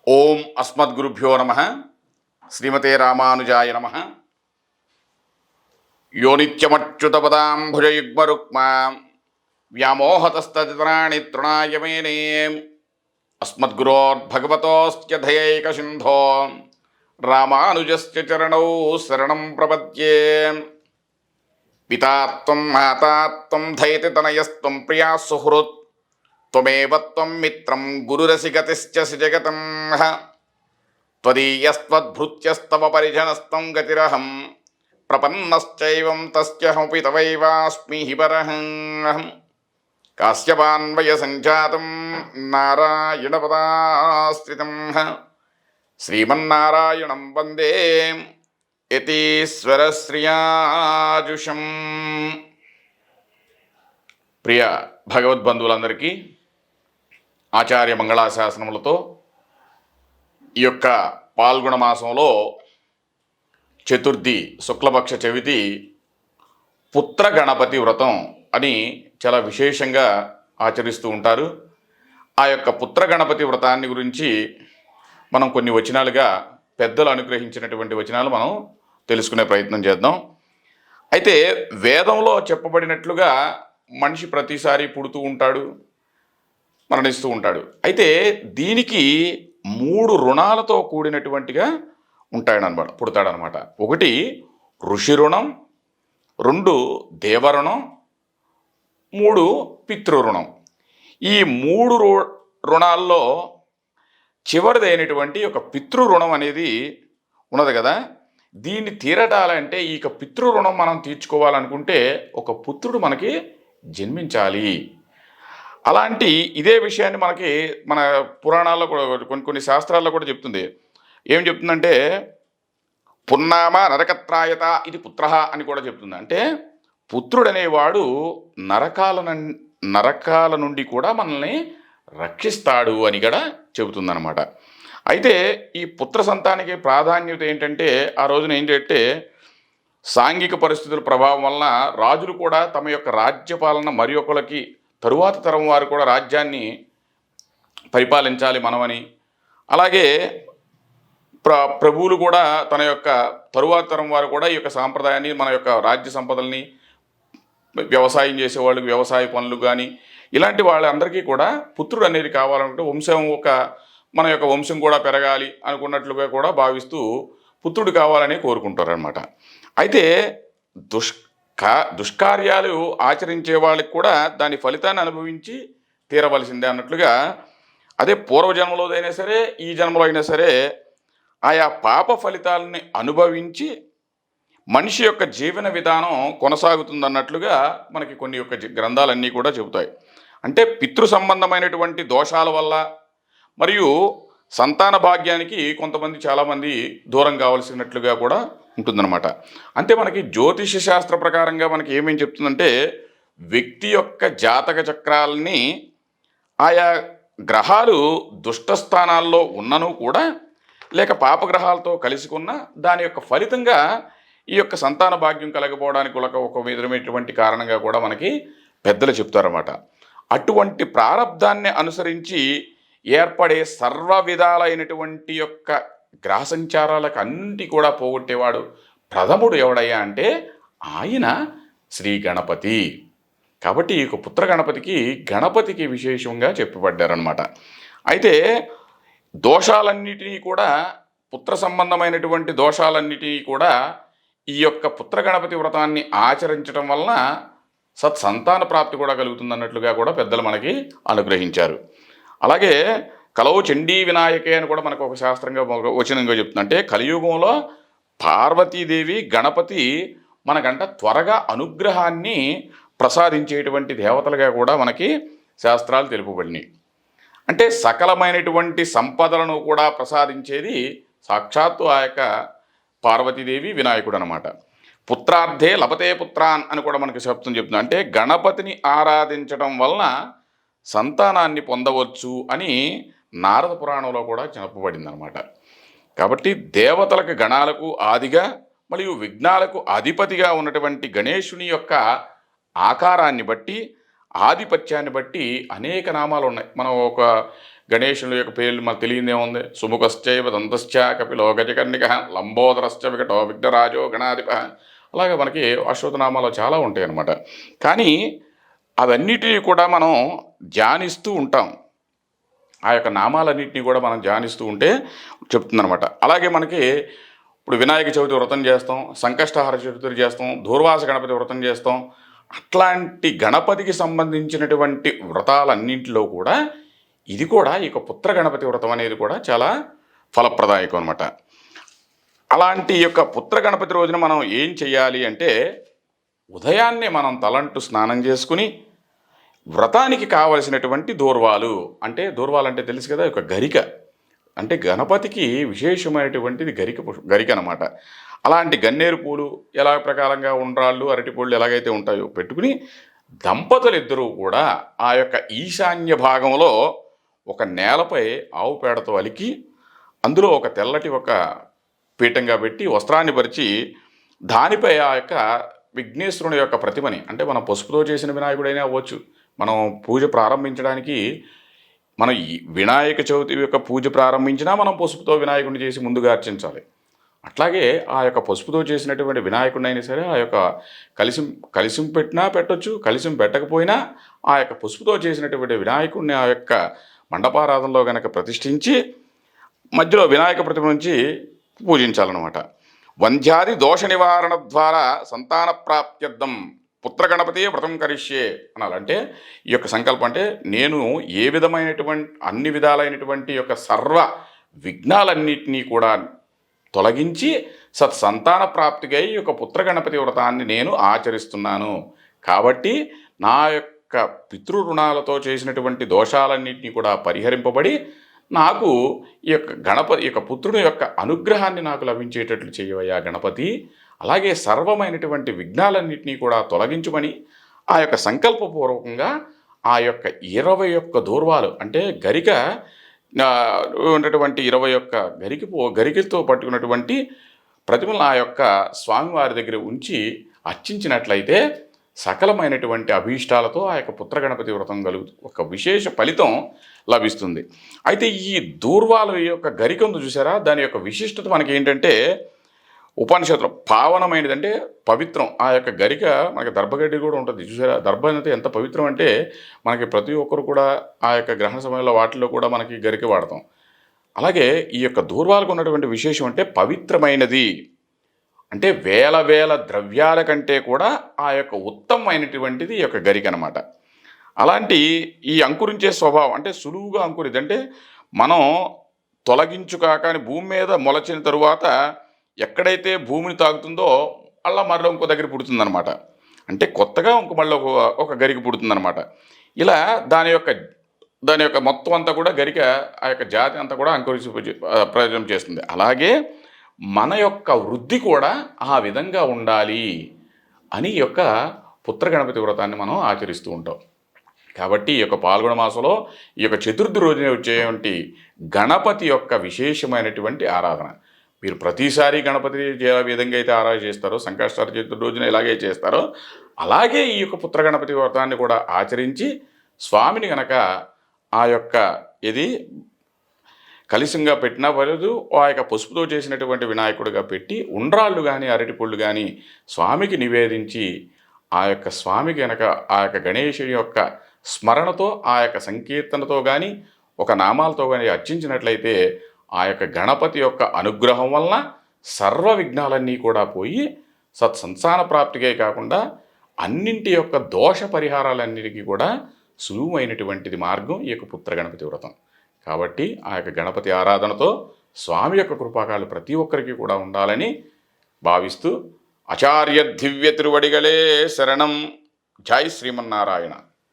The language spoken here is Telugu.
ఓం అస్మద్గురుభ్యో నమః. శ్రీమతే రామానుజాయ నమః. యో నిత్యమచ్యుతపదాంభుజయుగ్మరుక్మా వ్యామోహతస్తదితరాణి తృణాయ మేనే. అస్మద్గురోర్భగవతోస్త్య దయైకసింధో రామానుజస్య చరణౌ శరణం ప్రపద్యే. పితాత్వం మాతాత్వం దైతితనయస్త్వం ప్రియా సుహృత్ త్వమేవ త్వం మిత్రం గురురసిగతిశ్చ జగతం. త్వదీయస్త్వద్భృత్యస్తవ పరిజనస్తం గతిరహం ప్రపన్నశ్చైవం తస్యహమపి తవైవాస్మి హి పరః. కాశ్యపాన్వయ సంజాతం నారాయణపదాశ్రితం శ్రీమన్నారాయణం వందే యతీశ్వరశ్రియాజుషం. ప్రియ భగవద్బంధువులందరికీ ఆచార్య మంగళాశాసనములతో ఈ యొక్క పాల్గొన మాసంలో చతుర్థి శుక్లపక్ష చవితి పుత్ర గణపతి వ్రతం అని చాలా విశేషంగా ఆచరిస్తూ ఉంటారు. ఆ యొక్క పుత్ర గణపతి వ్రతాన్ని గురించి మనం కొన్ని వచనాలుగా పెద్దలు అనుగ్రహించినటువంటి వచనాలు మనం తెలుసుకునే ప్రయత్నం చేద్దాం. అయితే వేదంలో చెప్పబడినట్లుగా మనిషి ప్రతిసారి పుడుతూ ఉంటాడు, మరణిస్తూ ఉంటాడు. అయితే దీనికి 3 రుణాలతో కూడినటువంటిగా ఉంటాడనమాట, పుడతాడనమాట. 1 ఋషి రుణం, 2 దేవరుణం, 3 పితృరుణం. ఈ 3 రుణాల్లో చివరిదైనటువంటి ఒక పితృరుణం అనేది ఉన్నది కదా. దీన్ని తీరటాలంటే ఈ పితృరుణం మనం తీర్చుకోవాలనుకుంటే ఒక పుత్రుడు మనకి జన్మించాలి. అలాంటి ఇదే విషయాన్ని మనకి మన పురాణాల్లో కూడా కొన్ని శాస్త్రాల్లో కూడా చెప్తుంది. ఏం చెప్తుందంటే పున్నామ నరకత్రాయత ఇది పుత్ర అని కూడా చెప్తుంది. అంటే పుత్రుడనేవాడు నరకాల నుండి కూడా మనల్ని రక్షిస్తాడు అని కూడా చెబుతుందన్నమాట. అయితే ఈ పుత్ర సంతానికి ప్రాధాన్యత ఏంటంటే ఆ రోజున ఏంటంటే సాంఘిక పరిస్థితుల ప్రభావం వలన రాజులు కూడా తమ యొక్క రాజ్యపాలన మరి ఒకరికి తరువాత తరం వారు కూడా రాజ్యాన్ని పరిపాలించాలి మనమని, అలాగే ప్రభువులు కూడా తన యొక్క తరువాత తరం వారు కూడా ఈ యొక్క సాంప్రదాయాన్ని మన యొక్క రాజ్య సంపదల్ని వ్యవసాయం చేసేవాళ్ళకి వ్యవసాయ పనులు కానీ ఇలాంటి వాళ్ళందరికీ కూడా పుత్రుడు అనేది కావాలనుకుంటే మన యొక్క వంశం కూడా పెరగాలి అనుకున్నట్లుగా కూడా భావిస్తూ పుత్రుడు కావాలని కోరుకుంటారనమాట. అయితే దుష్కార్యాలు ఆచరించే వాళ్ళకి కూడా దాని ఫలితాన్ని అనుభవించి తీరవలసిందే అన్నట్లుగా, అదే పూర్వజన్మలో అయినా సరే ఈ జన్మలో అయినా సరే ఆయా పాప ఫలితాలని అనుభవించి మనిషి యొక్క జీవన విధానం కొనసాగుతుందన్నట్లుగా మనకి కొన్ని యొక్క గ్రంథాలన్నీ కూడా చెబుతాయి. అంటే పితృ సంబంధమైనటువంటి దోషాల వల్ల మరియు సంతాన భాగ్యానికి కొంతమంది చాలామంది దూరం కావాల్సినట్లుగా కూడా ఉంటుందన్నమాట. అంటే మనకి జ్యోతిష శాస్త్ర ప్రకారంగా మనకి ఏమేం చెప్తుందంటే వ్యక్తి యొక్క జాతక చక్రాలని ఆయా గ్రహాలు దుష్ట స్థానాల్లో ఉన్నను కూడా లేక పాపగ్రహాలతో కలిసికున్న దాని యొక్క ఫలితంగా ఈ యొక్క సంతాన భాగ్యం కలగపోవడానికి ఒక విధమైనటువంటి కారణంగా కూడా మనకి పెద్దలు చెప్తారన్నమాట. అటువంటి ప్రారబ్ధాన్ని అనుసరించి ఏర్పడే సర్వ విధాలైనటువంటి యొక్క గ్రహ సంచారాలకు అన్నిటి కూడా పోగొట్టేవాడు ప్రథముడు ఎవడయ్యా అంటే ఆయన శ్రీ గణపతి. కాబట్టి ఈ పుత్ర గణపతికి విశేషంగా చెప్పబడ్డారనమాట. అయితే దోషాలన్నిటినీ కూడా పుత్ర సంబంధమైనటువంటి దోషాలన్నిటినీ కూడా ఈ యొక్క పుత్ర గణపతి వ్రతాన్ని ఆచరించడం వలన సత్సంతాన ప్రాప్తి కూడా కలుగుతుందన్నట్లుగా కూడా పెద్దలు మనకి అనుగ్రహించారు. అలాగే కలవు చండీ వినాయకే అని కూడా మనకు ఒక శాస్త్రంగా వచనంగా చెప్తుంది. అంటే కలియుగంలో పార్వతీదేవి గణపతి మనకంట త్వరగా అనుగ్రహాన్ని ప్రసాదించేటువంటి దేవతలుగా కూడా మనకి శాస్త్రాలు తెలుపబడినాయి. అంటే సకలమైనటువంటి సంపదలను కూడా ప్రసాదించేది సాక్షాత్తు ఆ యొక్క పార్వతీదేవి వినాయకుడు అనమాట. పుత్రార్థే లభతే పుత్రాన్ అని కూడా మనకి చెప్తుంది. అంటే గణపతిని ఆరాధించడం వలన సంతానాన్ని పొందవచ్చు అని నారద పురాణంలో కూడా చెప్పబడింది అనమాట. కాబట్టి దేవతలకు గణాలకు ఆదిగా మరియు విఘ్నాలకు అధిపతిగా ఉన్నటువంటి గణేశుని యొక్క ఆకారాన్ని బట్టి ఆధిపత్యాన్ని బట్టి అనేక నామాలు ఉన్నాయి. మనం ఒక గణేశుని యొక్క పేర్లు మనకు తెలియదేముంది. సుముఖశ్చైవ దంతశ్చ కపిలో గజకర్ణిక లంబోదరశ్చ వికటో విఘ్నరాజో గణాధిప. అలాగే మనకి అశ్వత్థనామాలు చాలా ఉంటాయి అన్నమాట. కానీ అవన్నిటినీ కూడా మనం ధ్యానిస్తూ ఉంటాం. ఆ యొక్క నామాలన్నింటినీ కూడా మనం ధ్యానిస్తూ ఉంటే చెప్తుందనమాట. అలాగే మనకి ఇప్పుడు వినాయక చవితి వ్రతం చేస్తాం, సంకష్టహార చతుర్థి చేస్తాం, దూర్వాస గణపతి వ్రతం చేస్తాం. అట్లాంటి గణపతికి సంబంధించినటువంటి వ్రతాలన్నింటిలో కూడా ఇది కూడా ఈ పుత్ర గణపతి వ్రతం అనేది కూడా చాలా ఫలప్రదాయకం అనమాట. అలాంటి యొక్క పుత్ర గణపతి రోజున మనం ఏం చెయ్యాలి అంటే, ఉదయాన్నే మనం తలంటు స్నానం చేసుకుని వ్రతానికి కావలసినటువంటి దూర్వాలు, అంటే దూర్వాలు అంటే తెలుసు కదా, ఒక గరిక, అంటే గణపతికి విశేషమైనటువంటిది గరిక అనమాట. అలాంటి గన్నేరు పూలు ఎలా ప్రకారంగా ఉండ్రాళ్ళు అరటిపూళ్ళు ఎలాగైతే ఉంటాయో పెట్టుకుని దంపతులు ఇద్దరూ కూడా ఆ యొక్క ఈశాన్య భాగంలో ఒక నేలపై ఆవు పేడతో అలికి అందులో ఒక తెల్లటి ఒక పీఠంగా పెట్టి వస్త్రాన్ని పరిచి దానిపై ఆ యొక్క విఘ్నేశ్వరుని యొక్క ప్రతిమని, అంటే మనం పసుపుతో చేసిన వినాయకుడైనా అవ్వచ్చు, మనం పూజ ప్రారంభించడానికి మనం ఈ వినాయక చవితి యొక్క పూజ ప్రారంభించినా మనం పసుపుతో వినాయకుడిని చేసి ముందుగా అర్చించాలి. అట్లాగే ఆ యొక్క పసుపుతో చేసినటువంటి వినాయకుడిని అయినా సరే ఆ యొక్క కలిసిం పెట్టినా పెట్టొచ్చు, కలిసిం పెట్టకపోయినా ఆ యొక్క పసుపుతో చేసినటువంటి వినాయకుడిని ఆ యొక్క మండపారాధనలో కనుక ప్రతిష్ఠించి మధ్యలో వినాయక ప్రతిమ నుంచి పూజించాలన్నమాట. వంధ్యాది దోష నివారణ ద్వారా సంతాన ప్రాప్త్యర్థం పుత్ర గణపతి వ్రతం కరిష్యే అనాలంటే ఈ యొక్క సంకల్పం అంటే నేను ఏ విధమైనటువంటి అన్ని విధాలైనటువంటి యొక్క సర్వ విఘ్నాలన్నింటినీ కూడా తొలగించి సత్సంతాన ప్రాప్తికై ఈ యొక్క పుత్ర గణపతి వ్రతాన్ని నేను ఆచరిస్తున్నాను. కాబట్టి నా యొక్క పితృరుణాలతో చేసినటువంటి దోషాలన్నింటినీ కూడా పరిహరింపబడి నాకు ఈ యొక్క పుత్రుని యొక్క అనుగ్రహాన్ని నాకు లభించేటట్లు చేయవయ్యా గణపతి. అలాగే సర్వమైనటువంటి విఘ్నాలన్నింటినీ కూడా తొలగించమని ఆ యొక్క సంకల్పపూర్వకంగా ఆ యొక్క 21 దూర్వాలు, అంటే గరిక ఉన్నటువంటి 21 గరికతో పట్టుకున్నటువంటి ప్రతిమలను ఆ యొక్క స్వామివారి దగ్గర ఉంచి అర్చించినట్లయితే సకలమైనటువంటి అభీష్టాలతో ఆ యొక్క పుత్ర గణపతి వ్రతం ఒక విశేష ఫలితం లభిస్తుంది. అయితే ఈ దూర్వాల యొక్క గరిక ఉంది చూసారా, దాని యొక్క విశిష్టత మనకి ఏంటంటే ఉపనిషత్తులో పావనమైనది, అంటే పవిత్రం. ఆ యొక్క గరిక మనకి దర్భగడ్డి కూడా ఉంటుంది చూసారా, దర్భ అనేది ఎంత పవిత్రం అంటే మనకి ప్రతి ఒక్కరు కూడా ఆ యొక్క గ్రహణ సమయంలో వాటిల్లో కూడా మనకి గరిక వాడతాం. అలాగే ఈ యొక్క దూర్వాలకు ఉన్నటువంటి విశేషం అంటే పవిత్రమైనది, అంటే వేల వేల ద్రవ్యాల కంటే కూడా ఆ యొక్క ఉత్తమమైనటువంటిది ఈ యొక్క గరిక అనమాట. అలాంటి ఈ అంకురించే స్వభావం అంటే సులువుగా అంకురిది, అంటే మనం తొలగించుకాక అని భూమి మీద మొలచిన తరువాత ఎక్కడైతే భూమిని తాకుతుందో అలా మరో ఇంకో దగ్గర పుడుతుందనమాట. అంటే కొత్తగా మళ్ళీ ఒక గరిక పుడుతుందనమాట. ఇలా దాని యొక్క మొత్తం అంతా కూడా గరిక ఆ యొక్క జాతి అంతా కూడా అంకురించి ప్రయోజనం చేస్తుంది. అలాగే మన యొక్క వృద్ధి కూడా ఆ విధంగా ఉండాలి అని ఈ యొక్క పుత్ర గణపతి వ్రతాన్ని మనం ఆచరిస్తూ ఉంటాం. కాబట్టి ఈ యొక్క పాల్గొన మాసంలో ఈ యొక్క చతుర్థి రోజున వచ్చేటువంటి గణపతి యొక్క విశేషమైనటువంటి ఆరాధన, మీరు ప్రతిసారి గణపతి ఏ విధంగా అయితే ఆరాధన చేస్తారో, సంకష్టహార చతుర్థి రోజున ఎలాగే చేస్తారో అలాగే ఈ యొక్క పుత్ర గణపతి వ్రతాన్ని కూడా ఆచరించి స్వామిని గనక ఆ యొక్క ఇది కలిసింగా పెట్టినా పర్లేదు, ఆ యొక్క పసుపుతో చేసినటువంటి వినాయకుడిగా పెట్టి ఉండ్రాళ్ళు కానీ అరటిపళ్ళు కానీ స్వామికి నివేదించి ఆ యొక్క స్వామికి గనక ఆ యొక్క గణేశుని యొక్క స్మరణతో ఆ యొక్క సంకీర్తనతో కానీ ఒక నామాలతో కానీ అర్చించినట్లయితే ఆ యొక్క గణపతి యొక్క అనుగ్రహం వలన సర్వ విఘ్నాలన్నీ కూడా పోయి సత్సంతాన ప్రాప్తికే కాకుండా అన్నింటి యొక్క దోష పరిహారాలన్నిటికీ కూడా సులువైనటువంటిది మార్గం ఈ యొక్క పుత్ర గణపతి వ్రతం. కాబట్టి ఆ యొక్క గణపతి ఆరాధనతో స్వామి యొక్క కృపాకాలు ప్రతి ఒక్కరికి కూడా ఉండాలని భావిస్తూ ఆచార్య దివ్య తిరువడిగలే శరణం. జై శ్రీమన్నారాయణ.